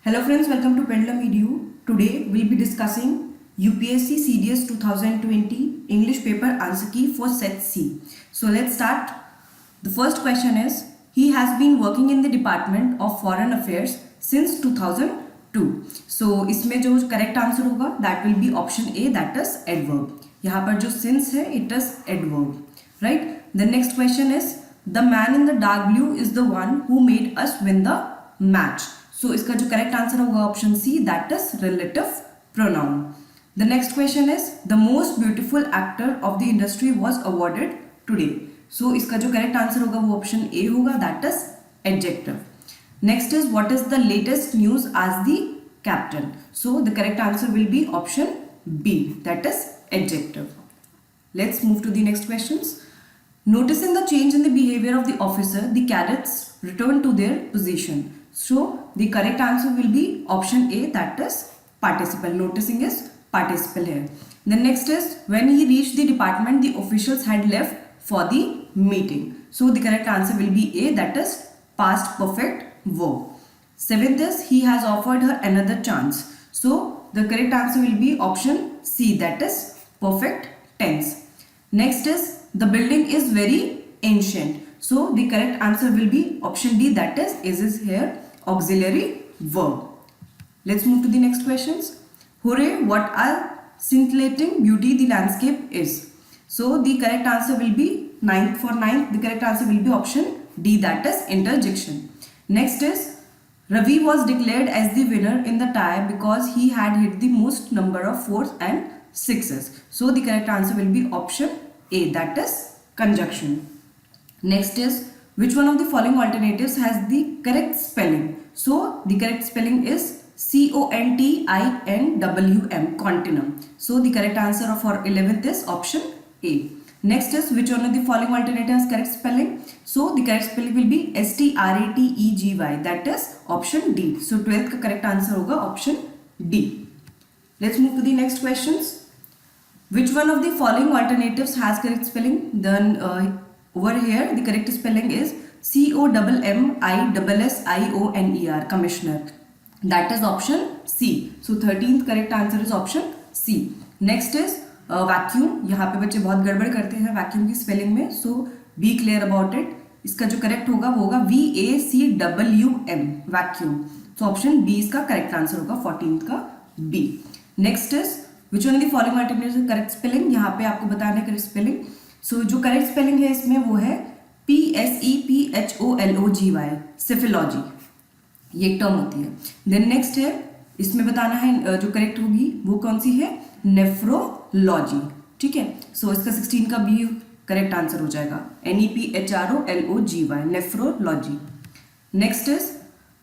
Hello friends, welcome to PendulumEdu. Today we'll be discussing UPSC CDS 2020 English paper answer key for set C. So let's start. The first question is, he has been working in the Department of Foreign Affairs since 2002. So इसमें जो correct answer होगा that will be option A, that is adverb. यहाँ पर जो since है it is adverb, right? The next question is, the man in the dark blue is the one who made us win the match. So इसका जो correct answer होगा option C, that is relative pronoun. The next question is, the most beautiful actor of the industry was awarded today. So इसका जो correct answer होगा वो option A होगा, that is adjective. Next is, what is the latest news as the captain. So the correct answer will be option B, that is adjective. Let's move to the next questions. Noticing the change in the behavior of the officer, the cadets return to their position. So the correct answer will be option A, that is participle. Noticing is participle here. The next is, when he reached the department, the officials had left for the meeting. So the correct answer will be A, that is past perfect verb. Seventh is, he has offered her another chance. So the correct answer will be option C, that is perfect tense. Next is, the building is very ancient. So the correct answer will be option D, that is here auxiliary verb. Let's move to the next questions. Hooray, what a scintillating beauty the landscape is. So the correct answer will be ninth, the correct answer will be option D, that is interjection. Next is, Ravi was declared as the winner in the tie because he had hit the most number of 4s and 6s. So the correct answer will be option A, that is conjunction. Next is, which one of the following alternatives has the correct spelling? So the correct spelling is CONTINWM, continuum. So the correct answer for 11th is option A. Next is, which one of the following alternatives has correct spelling? So the correct spelling will be STRATEGY, that is option D. So 12th का correct answer होगा option D. Let's move to the next questions. Which one of the following alternatives has correct spelling? Then over here the correct spelling is COMMISSIONER, commissioner. That is option C. So 13th correct answer is option C. Next is vacuum. यहाँ पे बच्चे बहुत गड़बड़ करते हैं vacuum की spelling में, so be clear about it. इसका जो करेक्ट होगा वो होगा VACWM, वैक्यूम. तो ऑप्शन बी इसका करेक्ट आंसर होगा, 14th का B. Next is, which one of the following alternative correct spelling. यहाँ पे आपको बताना है करेक्ट स्पेलिंग. सो जो करेक्ट स्पेलिंग है इसमें वो है PSEPHOLOGY, सिफिलॉजी, ये एक टर्म होती है. देन नेक्स्ट है, इसमें बताना है जो करेक्ट होगी वो कौन सी है, नेफ्रोलॉजी. ठीक है, सो इसका 16 का बी करेक्ट आंसर हो जाएगा, NEPHROLOGY, nephrology. Next is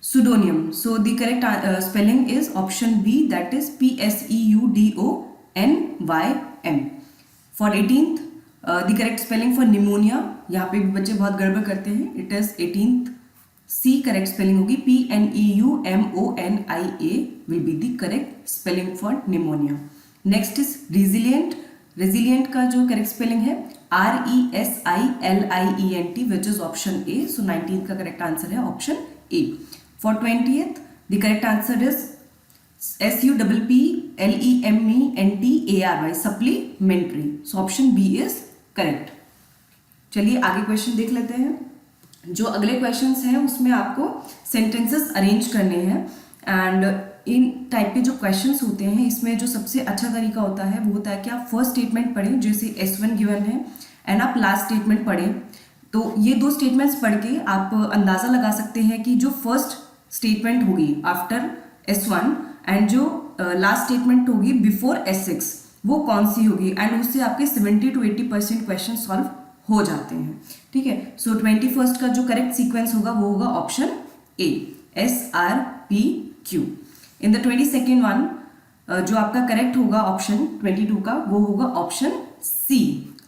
pseudonym. So the correct spelling is option B, that is PSEUDONYM. For 18th the correct spelling for pneumonia, यहाँ पे भी बच्चे बहुत गड़बड़ करते हैं, it is 18th C correct spelling होगी, PNEUMONIA will be the correct spelling for pneumonia. Next is resilient. resilient का जो correct spelling है RESILIENT, which is option A. So 19th का correct answer है option A. For 20th, the correct answer is SUPPLEMENTARY, supplementary. So option B is correct. चलिए आगे question देख लेते हैं. जो अगले क्वेश्चंस हैं उसमें आपको सेंटेंसेस अरेंज करने हैं, एंड इन टाइप के जो क्वेश्चंस होते हैं इसमें जो सबसे अच्छा तरीका होता है वो होता है कि आप फर्स्ट स्टेटमेंट पढ़ें, जैसे S1 गिवन है, एंड आप लास्ट स्टेटमेंट पढ़ें. तो ये दो स्टेटमेंट्स पढ़ के आप अंदाज़ा लगा सकते हैं कि जो फर्स्ट स्टेटमेंट होगी आफ्टर S1 एंड जो लास्ट स्टेटमेंट होगी बिफोर S6 वो कौन सी होगी, एंड उससे आपके 70 to 80% क्वेश्चन सॉल्व हो जाते हैं. ठीक है, सो 21st का जो करेक्ट सीक्वेंस होगा वो होगा option A, SRPQ. In the 22nd one जो आपका करेक्ट होगा ऑप्शन 22 का वो होगा ऑप्शन C.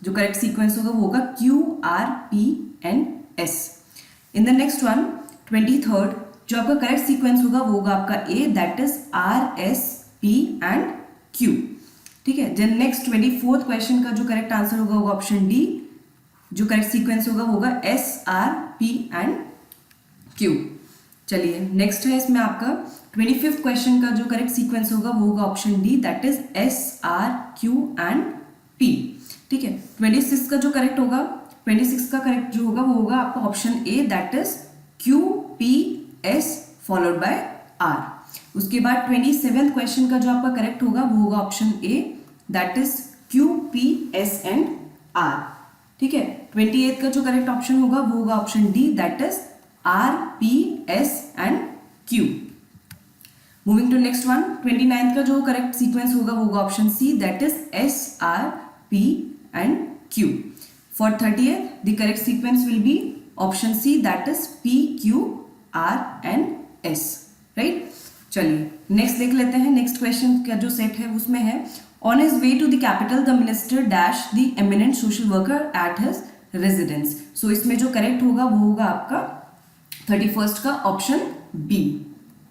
जो करेक्ट सीक्वेंस होगा वो होगा QRPNS. In the next one 23rd जो आपका करेक्ट सीक्वेंस होगा वो होगा आपका A, दैट इज RSPQ. ठीक है, देन नेक्स्ट 24th क्वेश्चन का जो करेक्ट आंसर होगा वो ऑप्शन D. जो करेक्ट सीक्वेंस होगा वो होगा SRPQ. चलिए नेक्स्ट है इसमें आपका 25th क्वेश्चन का जो करेक्ट सीक्वेंस होगा वो होगा option D, that is S are Q and P. ठीक है, 26 का जो करेक्ट होगा, 26 का करेक्ट जो होगा वो होगा आपका option A, that is Q P S followed by R. उसके बाद 27th क्वेश्चन का जो आपका करेक्ट होगा वो होगा option A, that is Q P S and R. ठीक है, 28th का जो करेक्ट ऑप्शन होगा वो होगा option D, that is R P S and Q. Moving to next one, 29th का जो करेक्ट सीक्वेंस होगा वो होगा option C, that is S R P and Q. For 30th the correct sequence will be option C, that is P Q R and S. Right, चलिए next देख लेते हैं। Next question का जो set है उसमें है on his way to the capital the minister dash the eminent social worker at his residence. So इसमें जो करेक्ट होगा वो होगा आपका 31st का option B,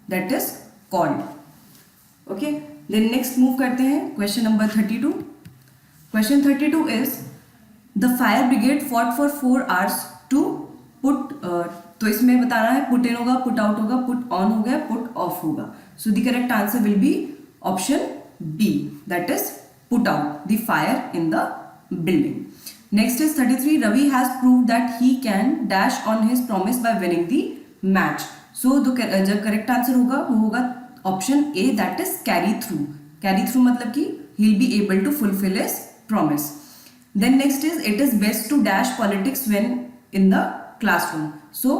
that is called. Okay, then next move करते हैं question number 32। Question 32 is the fire brigade fought for 4 hours to put, तो इसमें बताना है पुट इन होगा, पुट आउट होगा, पुट ऑन हो गया, पुट ऑफ होगा। So the correct answer will be option B, that is put out the fire in the building. Next is 33. Ravi has proved that he can dash on his promise by winning the match. So जो correct answer होगा वो होगा option A, that is carry through. Carry through मतलब कि he'll be able to fulfill his promise. Then next is it is best to dash politics when in the classroom. So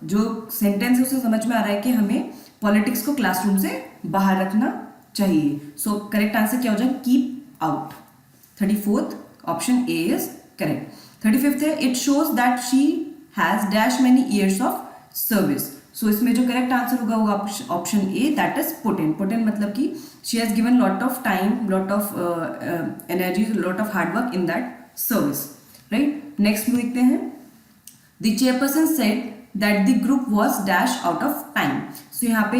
जो sentence है उसे समझ में आ रहा है कि हमें politics को classroom से बाहर रखना चाहिए. So correct answer क्या हो जाएगा? Keep out. 34th option A is correct. 35th है it shows that she has dash many years of service. So इसमें जो करेक्ट आंसर होगा वो option A, that is put in. Put in मतलब कि she has given lot of time, lot of energy, lot of hard work in that service. Right, next में देखते हैं the chairperson said that the group was dash out of time. सो यहाँ पे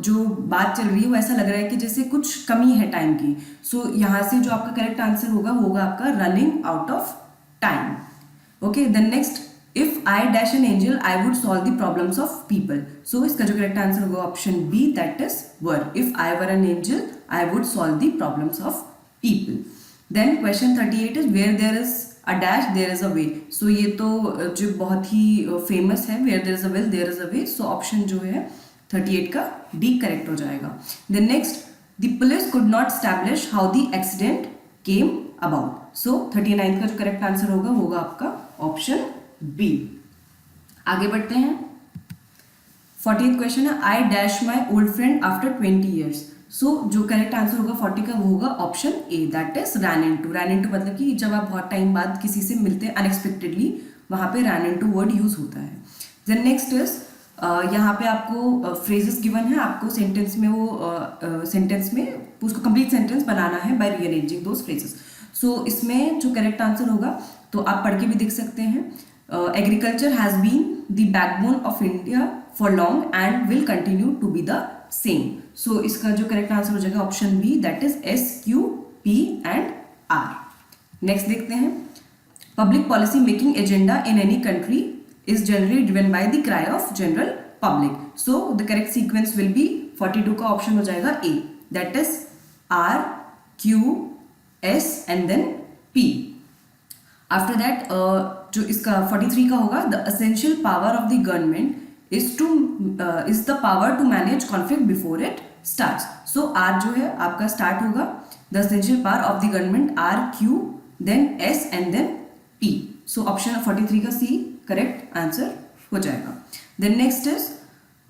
जो बात चल रही है वो ऐसा लग रहा है कि जैसे कुछ कमी है टाइम की। सो यहाँ से जो आपका करेक्ट आंसर होगा वो होगा आपका running out of time. Okay, then next if I dash an angel I would solve the problems of people. So इसका जो करेक्ट आंसर होगा option B, that is were. If I were an angel I would solve the problems of people. Then question 38 is where there is a dash there is a way. So ये तो जो बहुत ही famous है, where there is a will there is a way. So option जो है 38 का D correct हो जाएगा। Then next the police could not establish how the accident came about. So 39 का जो करेक्ट आंसर होगा वो होगा आपका ऑप्शन बी। आगे बढ़ते हैं। 40th क्वेश्चन है I dash my old friend after 20 years। सो जो करेक्ट आंसर होगा 40 का वो होगा option A, that is ran into. Ran into मतलब कि जब आप बहुत टाइम बाद किसी से मिलते हैं अनएक्सपेक्टेडली, वहां पे रैन इनटू वर्ड यूज होता है। देन नेक्स्ट इज यहाँ पे आपको फ्रेजेस गिवन है, आपको सेंटेंस में वो सेंटेंस में उसको कंप्लीट सेंटेंस बनाना है बाय रीअरेंजिंग दोज फ्रेजेस। सो इसमें जो करेक्ट आंसर होगा तो आप पढ़ के भी देख सकते हैं। Agriculture has been the backbone of India for long and will continue to be the same. So इसका जो करेक्ट आंसर हो जाएगा option B, that is S Q P and R. Next देखते हैं public policy making agenda in any country is generally driven by the cry of general public. So the correct sequence will be 42 का option हो जाएगा A, that is R, Q, S and then P. After that जो इसका 43 का होगा the essential power of the government is the power to manage conflict before it starts. So R जो है आपका start होगा the essential power of the government R, Q, then S and then P. So option 43 का C correct answer हो जाएगा। Then next is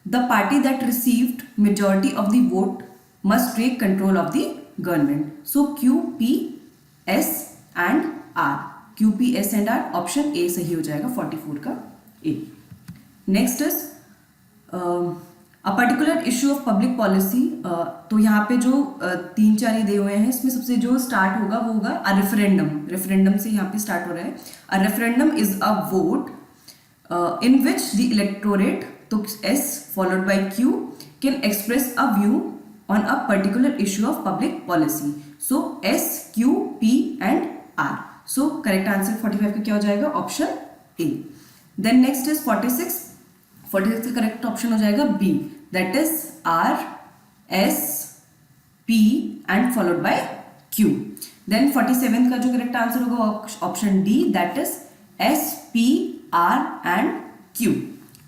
the party that received majority of the vote must take control of the government. So Q P S and R, Q P S and R option A सही हो जाएगा 44 का A. Next is a particular issue of public policy. तो यहाँ पे जो 3-4 ही दिए हुए हैं, इसमें सबसे जो स्टार्ट होगा वो होगा अ रेफरेंडम। रेफरेंडम से यहाँ पे स्टार्ट हो रहा है। A referendum is a vote in which the electorate, तो S followed by Q, can express a view on a particular issue of public policy. So S, Q, P and R. So correct answer 45 का क्या हो जाएगा option A. Then next is 46. 46 का correct option हो जाएगा B, that is R S P and followed by Q. Then 47 का जो correct answer होगा option D, that is S P R and Q.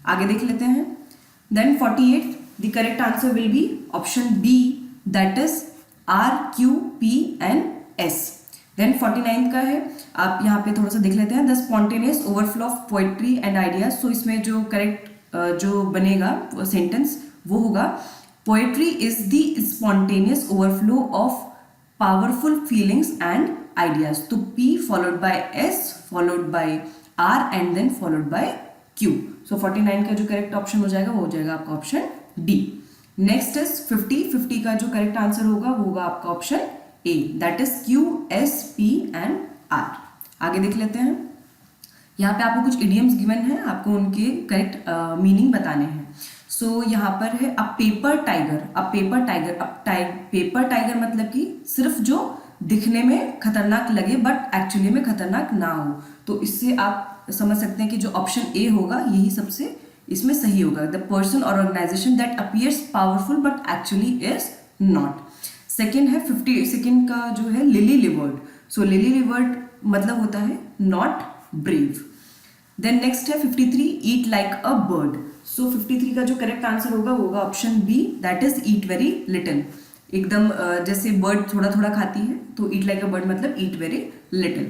आगे देख लेते हैं. Then 48 the correct answer will be option B, that is R Q P and S. Then 49 का है, आप यहाँ पे थोड़ा सा देख लेते हैं. The spontaneous overflow of poetry and ideas. So इसमें जो करेक्ट जो बनेगा सेंटेंस वो होगा poetry is the spontaneous overflow of powerful feelings and ideas. तो P followed by S followed by R and then followed by Q. So 49 का जो correct option हो जाएगा वो हो जाएगा आपका ऑप्शन डी. नेक्स्ट इज 50 का जो करेक्ट आंसर होगा वो होगा आपका option A, that is Q S P and R. आगे देख लेते हैं. यहाँ पे आपको कुछ इडियम्स गिवन है, आपको उनके करेक्ट मीनिंग बताने हैं. सो यहाँ पर है अ पेपर टाइगर. अब पेपर टाइगर मतलब कि सिर्फ जो दिखने में खतरनाक लगे बट एक्चुअली में खतरनाक ना हो. तो इससे आप समझ सकते हैं कि जो ऑप्शन ए होगा यही सबसे इसमें सही होगा. द पर्सन और organization that appears powerful but actually is not. Second है 52 का जो है लिली लिवर्ड. सो लिली लिवर्ड मतलब होता है नॉट ब्रेव. देन नेक्स्ट है 53 ईट लाइक अ बर्ड. सो 53 का जो करेक्ट आंसर होगा वो होगा option B, that is eat very little. एकदम जैसे बर्ड थोड़ा थोड़ा खाती है तो ईट लाइक अ बर्ड मतलब ईट वेरी लिटिल.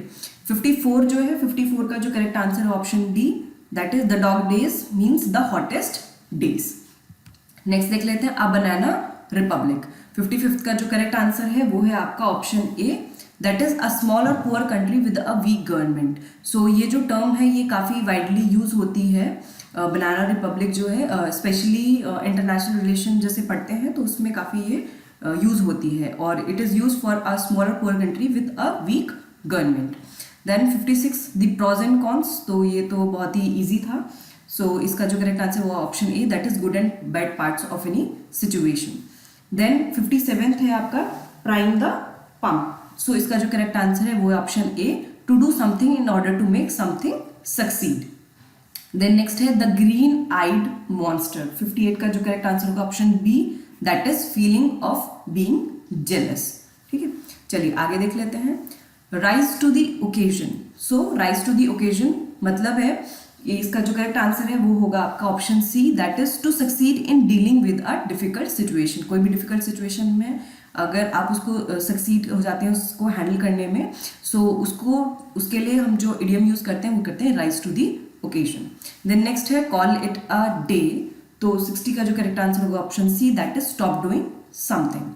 54 जो है 54 का जो करेक्ट आंसर है option D, that is the dog days means the hottest days. Next देख लेते हैं अ बनाना रिपब्लिक. 55th का जो करेक्ट आंसर है वो है आपका option A, that is a small और poor country with a weak government. So ये जो टर्म है ये काफ़ी वाइडली यूज होती है. बनाना रिपब्लिक जो है स्पेशली इंटरनेशनल रिलेशन जैसे पढ़ते हैं तो उसमें काफ़ी ये यूज होती है और it is use for a small और poor country with a weak government. Then 56 the pros and cons. तो ये तो बहुत ही ईजी था. सो इसका जो करेक्ट आंसर हुआ option A, that is good and bad parts of any situation. Then 57th है आपका प्राइम द पम्प. सो इसका जो करेक्ट आंसर है वो है option A, to do something in order to make something succeed. Then next है the green eyed monster. 58 का जो करेक्ट आंसर होगा option B, that is feeling of being jealous. ठीक है, चलिए आगे देख लेते हैं. Rise to the occasion. So rise to the occasion मतलब है ये इसका जो करेक्ट आंसर है वो होगा आपका option C, that is to succeed in dealing with a difficult situation. कोई भी डिफिकल्ट सिचुएशन में अगर आप उसको सक्सीड हो जाते हैं उसको हैंडल करने में, सो उसके लिए हम जो इडियम यूज करते हैं वो करते हैं rise to the occasion. Then next है कॉल इट अ डे. तो 60 का जो करेक्ट आंसर होगा option C, that is stop doing something.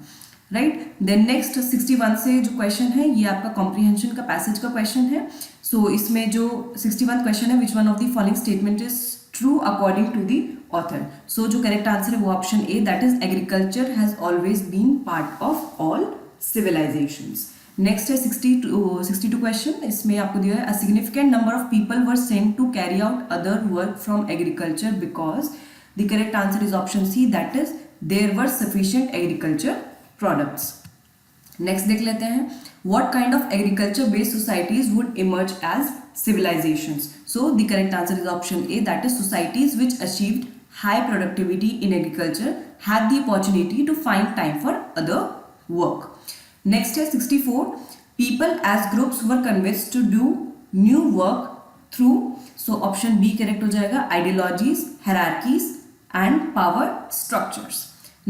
Right. Then next 61 से जो क्वेश्चन है ये आपका कॉम्प्रीहेंशन का पैसेज का क्वेश्चन है. सो इसमें जो 61 क्वेश्चन है, which one of the following statement is true according to the author. So जो करेक्ट आंसर है वो option A, that is agriculture has always been part of all civilisations. Next है 62 question. इसमें आपको दिया है a significant number of people were sent to carry out other work from agriculture because the correct answer is option C, that is there were sufficient agriculture products. Next देख लेते हैं what kind of agriculture based societies would emerge as civilizations. So the correct answer is option A, that is societies which achieved high productivity in agriculture had the opportunity to find time for other work. Next is 64. People as groups were convinced to do new work through, so option B correct हो जाएगा, ideologies, hierarchies and power structures.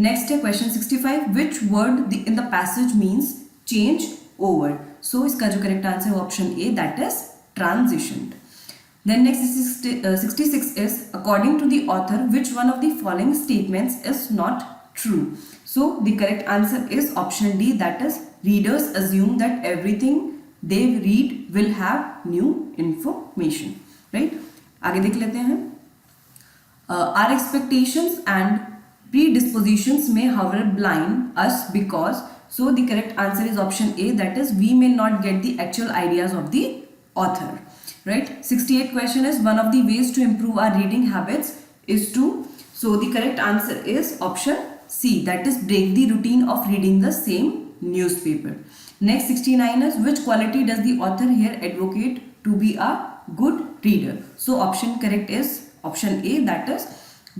Next है question 65. Which word in the passage means change over? So इसका जो correct answer है option A, that is transitioned. Then next 66 is according to the author which one of the following statements is not true. So the correct answer is option D, that is readers assume that everything they read will have new information. Right. आगे देख लेते हैं. Are expectations and predispositions may however blind us because, so the correct answer is option A, that is we may not get the actual ideas of the author. Right. 68 question is one of the ways to improve our reading habits is to, so the correct answer is option C, that is break the routine of reading the same newspaper. Next 69 is which quality does the author here advocate to be a good reader. So option correct is option A, that is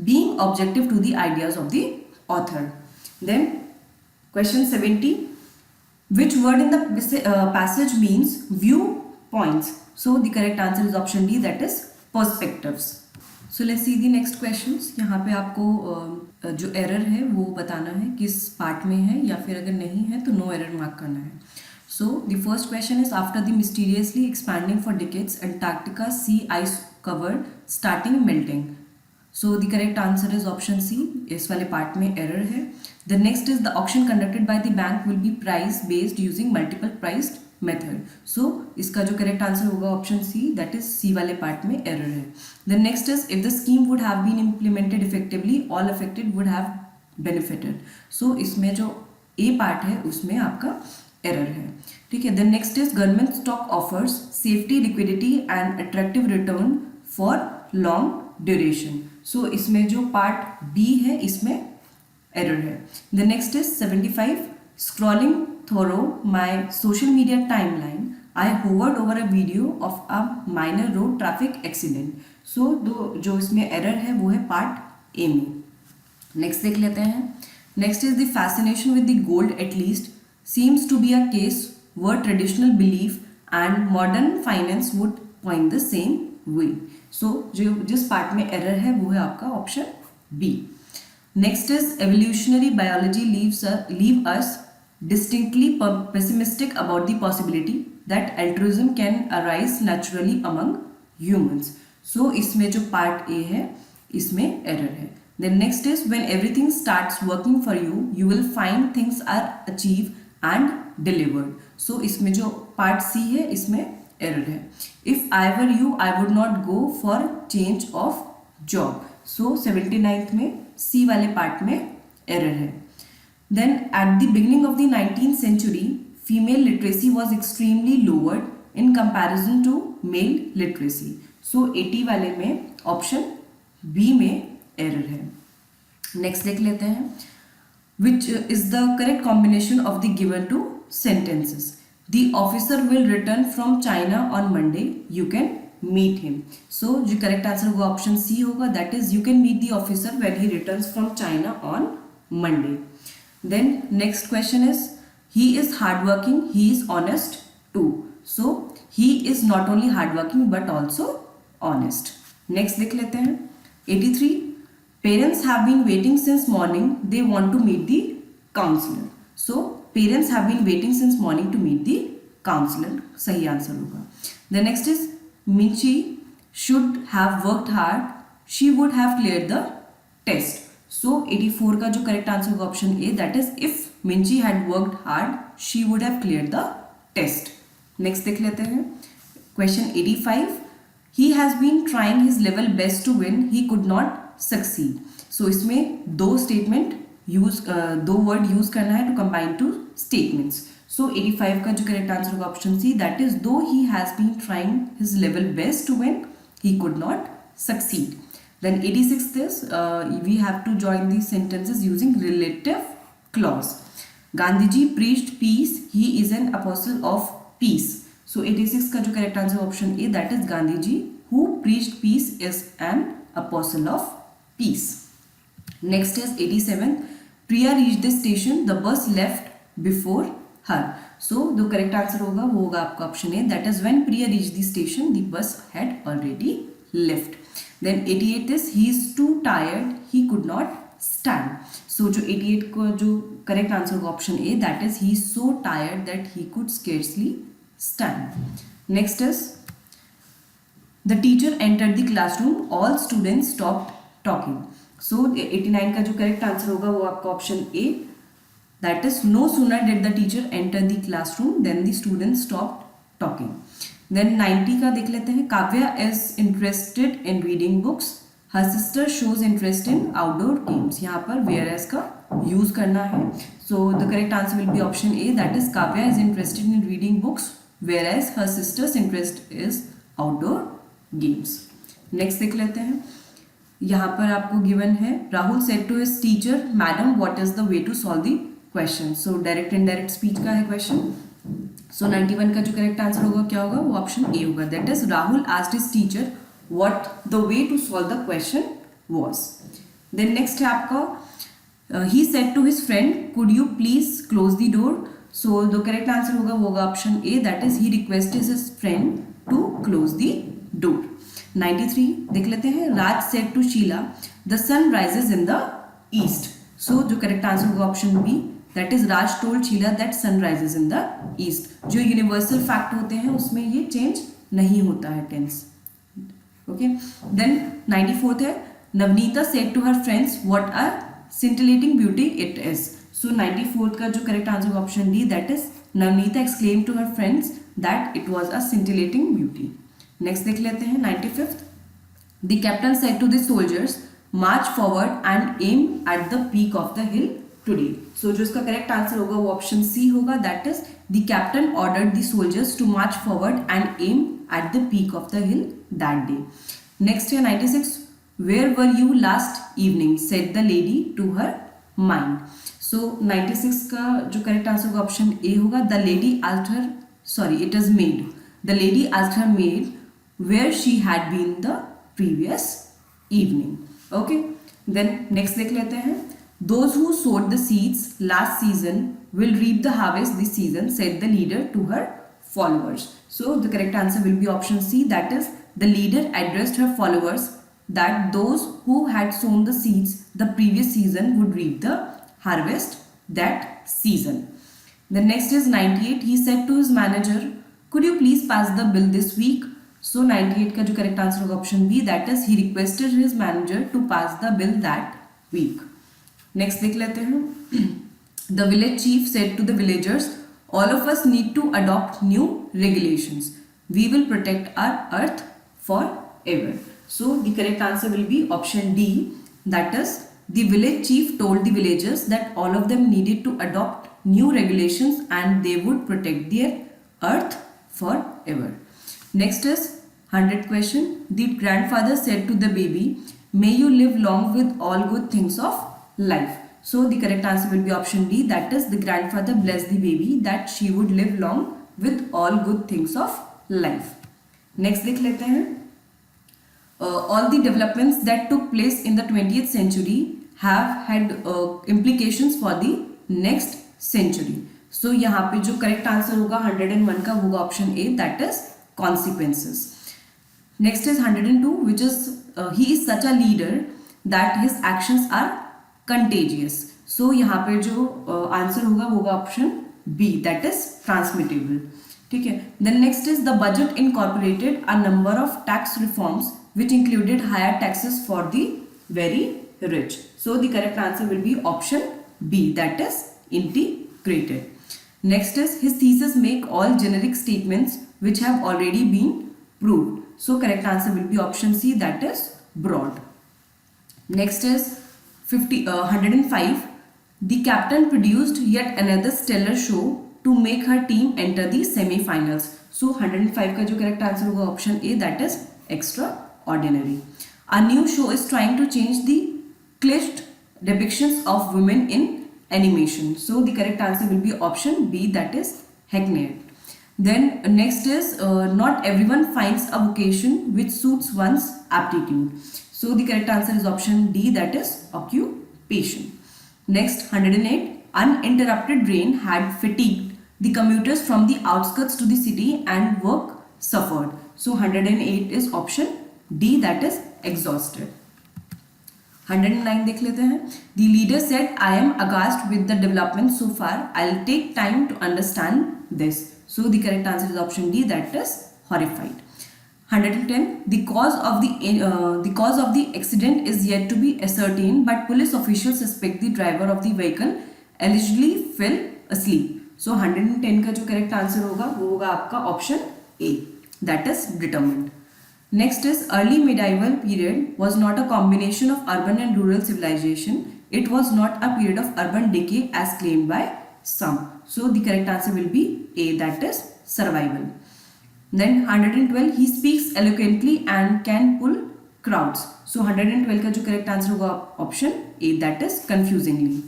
being objective to the ideas of the author. Then question 70, which word in the passage means viewpoints? So the correct answer is option D, that is perspectives. So let's see the next questions. यहाँ पे आपको जो error है वो बताना है किस part में है, या फिर अगर नहीं है तो नो एरर मार्क करना है. So the first question is, after the mysteriously expanding for decades, Antarctica sea ice cover starting melting. So the correct answer is option C. इस वाले पार्ट में एरर है. The next is, the auction conducted by the bank will be price based using multiple priced method. So इसका जो correct answer होगा option C, that is C वाले part में error है. The next is, if the scheme would have been implemented effectively, all affected would have benefited. So इसमें जो A part है उसमें आपका एरर है. ठीक है. Then next is, government stock offers safety, liquidity and attractive return for long duration. So इसमें जो पार्ट B है इसमें एरर है. The next is 75, scrolling through my social media timeline, I hovered over a video of a minor road traffic accident. So जो इसमें error है वो है पार्ट A में. नेक्स्ट देख लेते हैं. Next is the fascination with the gold at least seems to be a case where traditional belief and modern finance would point the same way. So जो जिस पार्ट में एरर है वो है आपका option B. Next is evolutionary biology leave us distinctly pessimistic about the possibility that altruism can arise naturally among humans. So इसमें जो part A है इसमें एरर है. Then next is, when everything starts working for you, you will find things are achieved and delivered. So इसमें जो part सी है इसमें error है. If I were you, I would not go for change of job. So 79th में सी वाले part में error है. Then at the beginning of the 19th century, female literacy was extremely lowered in comparison to male literacy. So 80 वाले में option B में error है. Next देख लेते हैं. Which is the correct combination of the given two sentences? The officer will return from China on Monday. You can meet him. So जो correct answer होगा option C होगा, that is you can meet the officer when he returns from China on Monday. Then next question is, he is hardworking, he is honest too. So he is not only hardworking but also honest. Next देख लेते हैं. 83, parents have been waiting since morning, they want to meet the counselor. So parents have been waiting since morning to meet the counselor. सही answer होगा. The next is, Minchi should have worked hard, she would have cleared the test. So 84 का जो correct answer होगा option A, that is if Minchi had worked hard, she would have cleared the test. Next देख लेते हैं. Question 85, he has been trying his level best to win, he could not succeed. So इसमें दो statement use दो word use करना है to combine two statements. So 85 का जो करेक्ट आंसर होगा option C, that is though he has been trying his level best to win, he could not succeed. Then 86 is, we have to join the sentences using relative clause. Gandhi preached peace, he is an apostle of peace. So 86 का जो correct answer option A, that is Gandhi who preached peace is an apostle of peace. Next is 87, Priya reached the station, the bus left before her. So the correct answer होगा वो होगा आपका option A, that is when Priya reached the station, the bus had already left. Then 88 is, he is too tired, he could not stand. So जो 88 को जो correct answer होगा option A, that is he is so tired that he could scarcely stand. Next is, the teacher entered the classroom, all students stopped talking. So 89 का जो correct answer होगा वो आपका option A, that is no sooner did the teacher enter the classroom then the students stopped talking. Then 90 का देख लेते हैं. Kavya is interested in reading books, her sister shows interest in outdoor games. यहाँ पर whereas का use करना है. So the correct answer will be option A, that is Kavya is interested in reading books whereas her sister's interest is outdoor games. Next देख लेते हैं. यहाँ पर आपको गिवन है, Rahul said to his teacher, madam what is the way to solve the question. So direct indirect speech का है question. सो 91 का जो करेक्ट आंसर होगा क्या होगा, वो ऑप्शन ए होगा, that is Rahul asked his teacher what the way to solve the question was. Then next है आपका he said to his friend could you please close the door. So the correct answer होगा वो होगा option A, that is he requested his friend to close the door. 93 देख लेते हैं. Raj said to Sheila the sun rises in the east. So जो correct answer होगा option B, that is Raj told Sheila that sun rises in the east. जो universal fact होते हैं उसमें ये चेंज नहीं होता है टेंस. ओके. देन 94th है Navneeta said to her friends what are scintillating beauty it is. So 94th का जो करेक्ट आंसर होगा option D, that is Navneeta exclaimed to her friends that it was a scintillating beauty. Next देख लेते हैं 95th. The captain said to the soldiers march forward and aim at the peak of the hill today. So जो इसका correct answer होगा वो option C होगा, that is the captain ordered the soldiers to march forward and aim at the peak of the hill that day. Next है 96. Where were you last evening? said the lady to her mind. So 96 का जो correct answer होगा option A होगा. The lady asked her, sorry, it is maid. The lady asked her maid where she had been the previous evening. Okay. Then next देख लेते हैं. Those who sowed the seeds last season will reap the harvest this season, said the leader to her followers. So the correct answer will be option C, that is the leader addressed her followers that those who had sown the seeds the previous season would reap the harvest that season. The next is 98. He said to his manager, could you please pass the bill this week? So 98 का जो correct answer होगा option B, that is he requested his manager to pass the bill that week. Next देख लेते हैं. The village chief said to the villagers, all of us need to adopt new regulations. We will protect our earth forever. So the correct answer will be option D, that is the village chief told the villagers that all of them needed to adopt new regulations and they would protect their earth forever. Next is 100th question. The grandfather said to the baby, may you live long with all good things of life. So the correct answer will be option D, that is the grandfather blessed the baby that she would live long with all good things of life. Next देख लेते हैं. All the developments that took place in the 20th century have had implications for the next century. So यहाँ पे जो correct answer होगा 101 का होगा option A, that is consequences. Next is 102, which is he is such a leader that his actions are contagious. So यहाँ पे जो answer होगा वो होगा option B, that is transmittable. ठीक है. Then next is the budget incorporated a number of tax reforms which included higher taxes for the very rich. So the correct answer will be option B, that is integrated. Next is his thesis make all generic statements which have already been proved. So correct answer will be option C, that is broad. Next is 105. The captain produced yet another stellar show to make her team enter the semi-finals. So 105 का जो correct answer होगा option A, that is extraordinary. A new show is trying to change the cliched depictions of women in animation. So the correct answer will be option B, that is hackneyed. Then next is not everyone finds a vocation which suits one's aptitude. So the correct answer is option D, that is occupation. Next 108. Uninterrupted rain had fatigued the commuters from the outskirts to the city and work suffered. So 108 is option D, that is exhausted. 109 देख लेते हैं. The leader said, I am aghast with the development so far. I'll take time to understand this. So the correct answer is option D, that is horrified. 110. The cause of the accident is yet to be ascertained, but police officials suspect the driver of the vehicle allegedly fell asleep. So 110 का जो correct answer होगा वो होगा आपका option A, that is determined. Next is early medieval period was not a combination of urban and rural civilization. It was not a period of urban decay as claimed by some. So the correct answer will be A, that is survival. Then 112. He speaks eloquently and can pull crowds. So 112 का जो correct answer होगा option A, that is confusingly.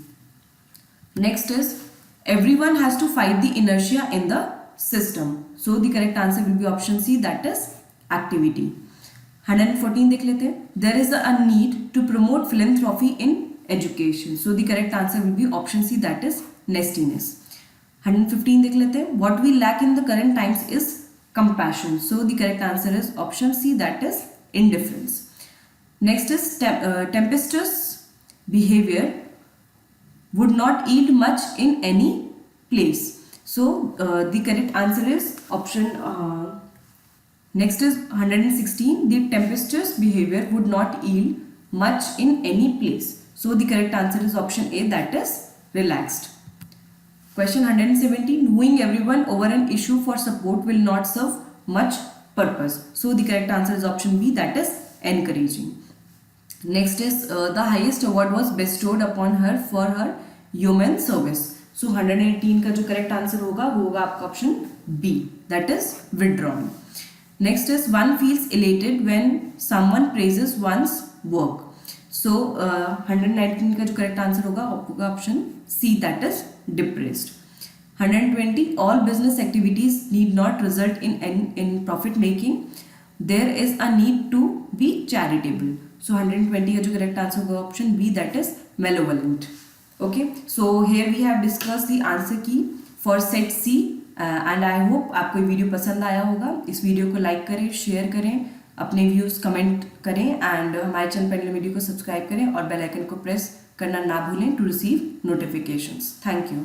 Next is everyone has to fight the inertia in the system. So the correct answer will be option C, that is activity. 114 देख लेते हैं. There is a need to promote philanthropy in education. So the correct answer will be option C, that is nestiness. 115 देख लेते हैं. What we lack in the current times is compassion. So the correct answer is option C, that is indifference. Next is tempestuous behavior would not yield much in any place. So the correct answer is option next is 116. The tempestuous behavior would not yield much in any place. So the correct answer is option A, that is relaxed. Question 170. Wooing everyone over an issue for support will not serve much purpose. So the correct answer is option B, that is encouraging. Next is the highest award was bestowed upon her for her human service. So 118 का जो correct answer होगा वो होगा आपका option B, that is withdrawn. Next is one feels elated when someone praises one's work. So 119 का जो correct answer होगा option C, that is depressed. 120. All business activities need not result in profit making. There is a need to be charitable. So 120 का जो correct answer होगा option B, that is malevolent. Okay, so here we have discussed the answer key for set C. And I hope आपको ये video पसंद आया होगा. इस video को लाइक करें, शेयर करें, अपने व्यूज़ कमेंट करें एंड हमारे चैनल पेंडुलम को सब्सक्राइब करें और बेल आइकन को प्रेस करना ना भूलें to receive notifications. Thank you.